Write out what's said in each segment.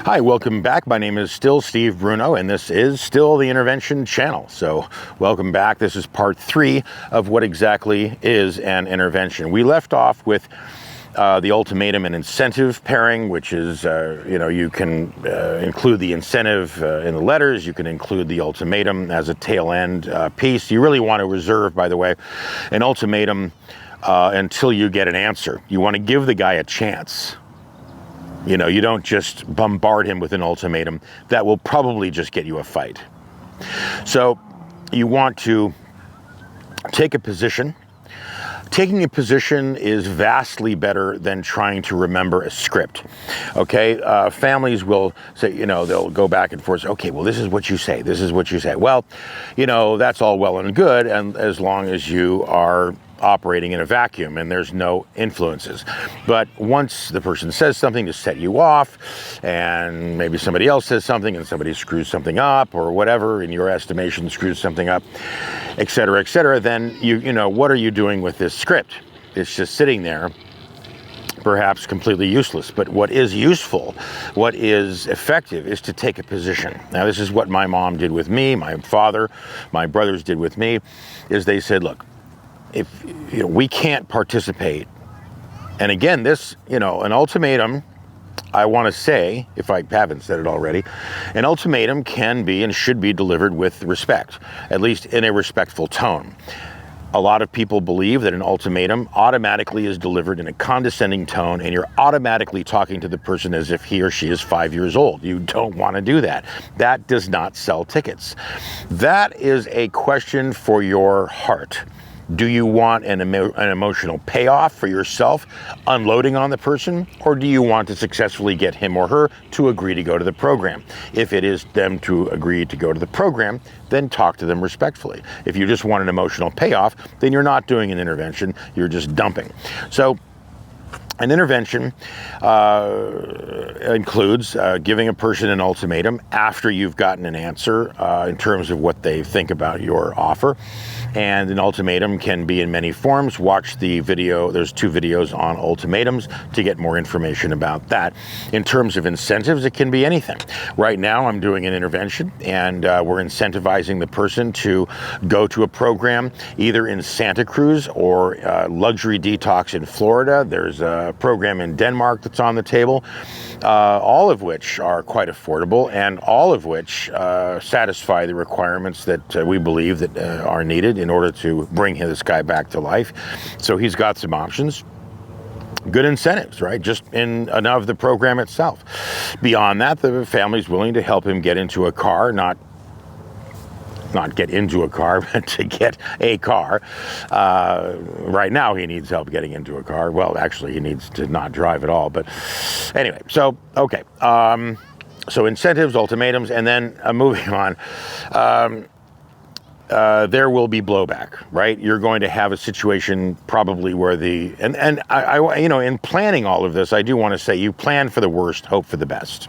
Hi, welcome back. My name is still Steve Bruno, and this is still the Intervention channel. So welcome back. This is part 3 of what exactly is an intervention. We left off with the ultimatum and incentive pairing, which is, you can include the incentive in the letters. You can include the ultimatum as a tail end piece. You really want to reserve, by the way, an ultimatum until you get an answer. You want to give the guy a chance. You don't just bombard him with an ultimatum. That will probably just get you a fight. So you want to take a position. Taking a position is vastly better than trying to remember a script. Okay, families will say, they'll go back and forth. Okay, well, this is what you say. This is what you say. Well, that's all well and good, and as long as you are operating in a vacuum and there's no influences. But once the person says something to set you off, and maybe somebody else says something and somebody screws something up, or whatever in your estimation screws something up, et cetera, then what are you doing with this script? It's just sitting there, perhaps completely useless. But what is useful, what is effective, is to take a position. Now, this is what my mom did with me, my father, my brothers did with me, is they said, look, if we can't participate, and again, this, an ultimatum, I want to say, if I haven't said it already, an ultimatum can be and should be delivered with respect, at least in a respectful tone. A lot of people believe that an ultimatum automatically is delivered in a condescending tone, and you're automatically talking to the person as if he or she is 5 years old. You don't want to do that. That does not sell tickets. That is a question for your heart. Do you want an emotional payoff for yourself, unloading on the person, or do you want to successfully get him or her to agree to go to the program? If it is them to agree to go to the program, then talk to them respectfully. If you just want an emotional payoff, then you're not doing an intervention, you're just dumping. So an intervention includes giving a person an ultimatum after you've gotten an answer in terms of what they think about your offer. And an ultimatum can be in many forms. Watch the video. There's 2 videos on ultimatums to get more information about that. In terms of incentives, it can be anything. Right now, I'm doing an intervention, and we're incentivizing the person to go to a program either in Santa Cruz or Luxury Detox in Florida. There's a program in Denmark that's on the table, all of which are quite affordable, and all of which satisfy the requirements that we believe that are needed in order to bring this guy back to life. So he's got some options. Good incentives, right? Just in and of the program itself. Beyond that, the family's willing to help him get into a car, not get into a car, but to get a car. Right now, he needs help getting into a car. Well, actually, he needs to not drive at all. But anyway, so, okay. So incentives, ultimatums, and then moving on. There will be blowback, right? You're going to have a situation probably where I in planning all of this, I do want to say you plan for the worst, hope for the best.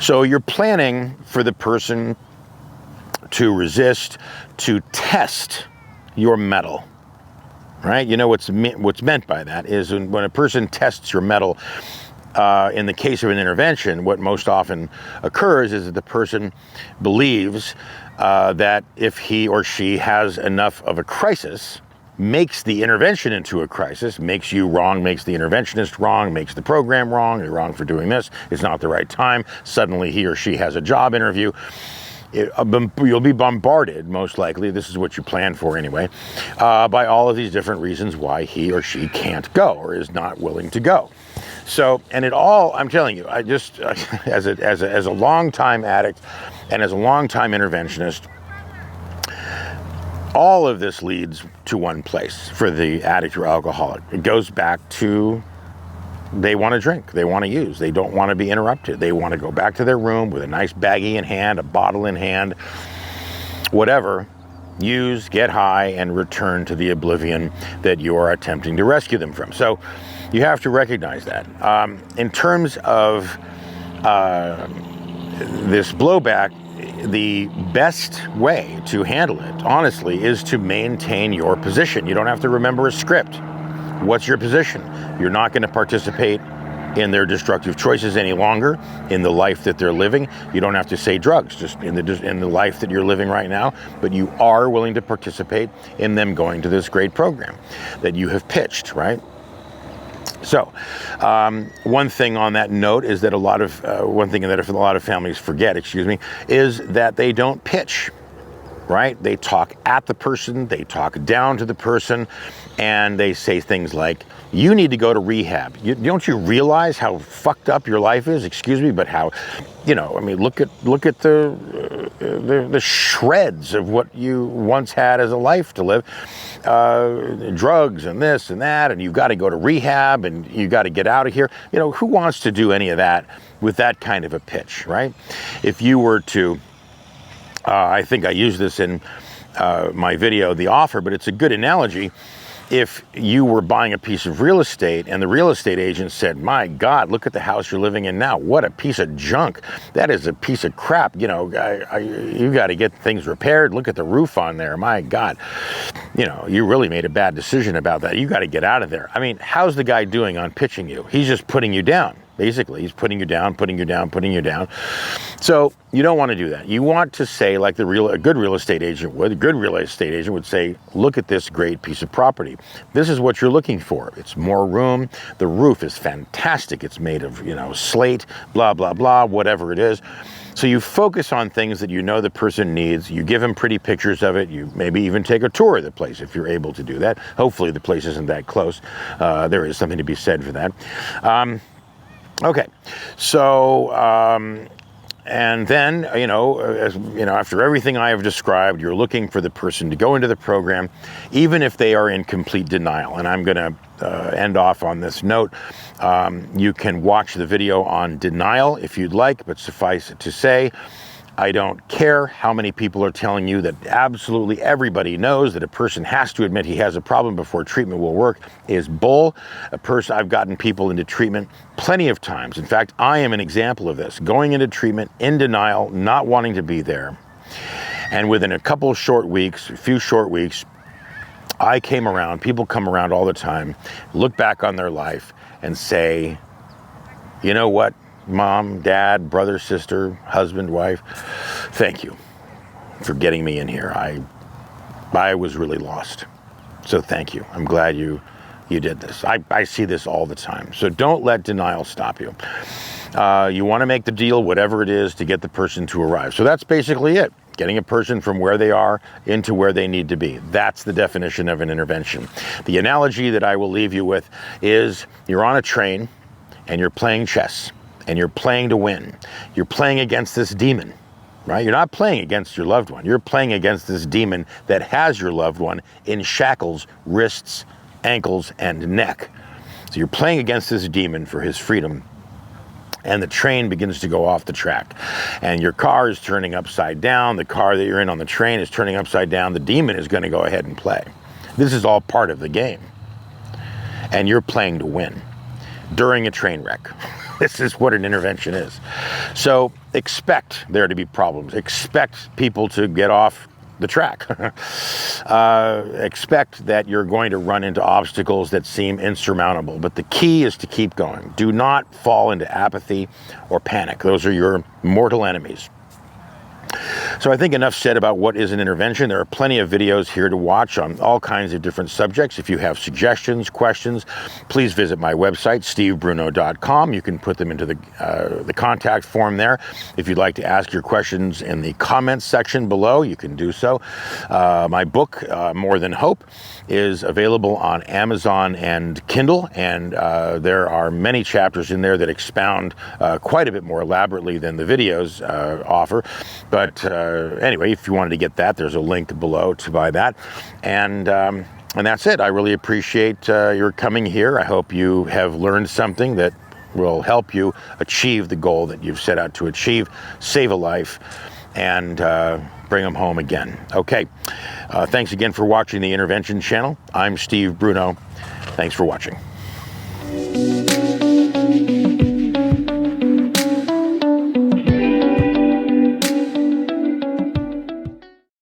So you're planning for the person to resist, to test your mettle, right? What's meant by that is when a person tests your mettle, in the case of an intervention, what most often occurs is that the person believes that if he or she has enough of a crisis, makes the intervention into a crisis, makes you wrong, makes the interventionist wrong, makes the program wrong, you're wrong for doing this, it's not the right time, suddenly he or she has a job interview. You'll be bombarded, most likely, this is what you plan for anyway, by all of these different reasons why he or she can't go or is not willing to go. So, and it all, I'm telling you, I just, as a longtime addict and as a longtime interventionist, all of this leads to one place for the addict or alcoholic. It goes back to they want to drink, they want to use, they don't want to be interrupted. They want to go back to their room with a nice baggie in hand, a bottle in hand, whatever, use, get high, and return to the oblivion that you are attempting to rescue them from. So you have to recognize that. In terms of this blowback, the best way to handle it, honestly, is to maintain your position. You don't have to remember a script. What's your position? You're not going to participate in their destructive choices any longer, in the life that they're living. You don't have to say drugs, just in the life that you're living right now, but you are willing to participate in them going to this great program that you have pitched, right? So, one thing on that note is that one thing that a lot of families forget, is that they don't pitch. Right? They talk at the person, they talk down to the person, and they say things like, you need to go to rehab. Don't you realize how fucked up your life is? But how, look at the shreds of what you once had as a life to live. Drugs and this and that, and you've got to go to rehab and you got to get out of here. Who wants to do any of that with that kind of a pitch, right? If you were to I think I used this in my video, The Offer, but it's a good analogy. If you were buying a piece of real estate and the real estate agent said, my God, look at the house you're living in now. What a piece of junk. That is a piece of crap. You got to get things repaired. Look at the roof on there. My God. You really made a bad decision about that. You got to get out of there. How's the guy doing on pitching you? He's just putting you down. Basically, he's putting you down. So you don't want to do that. You want to say, like a good real estate agent would. A good real estate agent would say, look at this great piece of property. This is what you're looking for. It's more room. The roof is fantastic. It's made of, slate, blah, blah, blah, whatever it is. So you focus on things that the person needs. You give them pretty pictures of it. You maybe even take a tour of the place if you're able to do that. Hopefully the place isn't that close. There is something to be said for that. Okay, so, and then, after everything I have described, you're looking for the person to go into the program, even if they are in complete denial. And I'm going to end off on this note. You can watch the video on denial if you'd like, but suffice it to say, I don't care how many people are telling you that absolutely everybody knows that a person has to admit he has a problem before treatment will work is bull. I've gotten people into treatment plenty of times. In fact, I am an example of this. Going into treatment in denial, not wanting to be there. And within a few short weeks, I came around, people come around all the time, look back on their life and say, you know what? Mom, dad, brother, sister, husband, wife, thank you for getting me in here. I was really lost. So thank you. I'm glad you did this. I see this all the time. So don't let denial stop you. You want to make the deal, whatever it is, to get the person to arrive. So that's basically it. Getting a person from where they are into where they need to be. That's the definition of an intervention. The analogy that I will leave you with is you're on a train and you're playing chess. And you're playing to win. You're playing against this demon, right? You're not playing against your loved one. You're playing against this demon that has your loved one in shackles, wrists, ankles, and neck. So you're playing against this demon for his freedom. And the train begins to go off the track. And your car is turning upside down. The car that you're in on the train is turning upside down. The demon is going to go ahead and play. This is all part of the game. And you're playing to win during a train wreck. This is what an intervention is. So expect there to be problems. Expect people to get off the track. Expect that you're going to run into obstacles that seem insurmountable. But the key is to keep going. Do not fall into apathy or panic. Those are your mortal enemies. So I think enough said about what is an intervention. There are plenty of videos here to watch on all kinds of different subjects. If you have suggestions, questions, please visit my website, stevebruno.com. You can put them into the contact form there. If you'd like to ask your questions in the comments section below, you can do so. My book, More Than Hope, is available on Amazon and Kindle, and there are many chapters in there that expound quite a bit more elaborately than the videos offer. But anyway, if you wanted to get that, there's a link below to buy that. And that's it. I really appreciate your coming here. I hope you have learned something that will help you achieve the goal that you've set out to achieve, save a life, and bring them home again. Okay. Thanks again for watching the Intervention channel. I'm Steve Bruno. Thanks for watching.